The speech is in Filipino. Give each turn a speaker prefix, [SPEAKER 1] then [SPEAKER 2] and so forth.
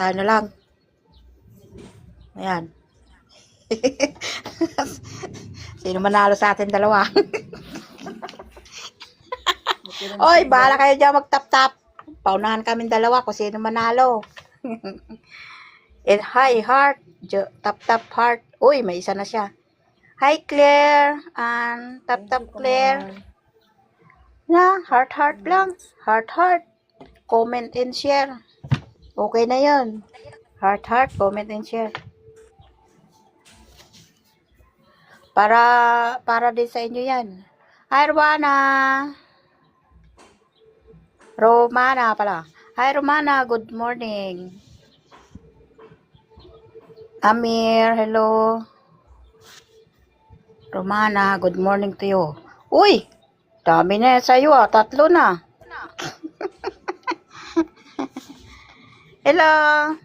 [SPEAKER 1] Ano lang. Ayan. Sino manalo sa atin dalawa? Oy, bahala kayo dyan mag-tap-tap. Paunahan kami dalawa kung sino manalo. And hi, heart. Tap-tap heart. Uy, may isa na siya. Hi, Claire. And tap-tap Claire. Na, heart lang. Heart. Comment and share. Okay na yun. Heart, comment and share. Para din sa inyo yan. Hi, Romana pala. Hi, Romana. Good morning. Amir, hello. Romana, good morning to you. Uy, dami na sa'yo ah. 3 na. Hello.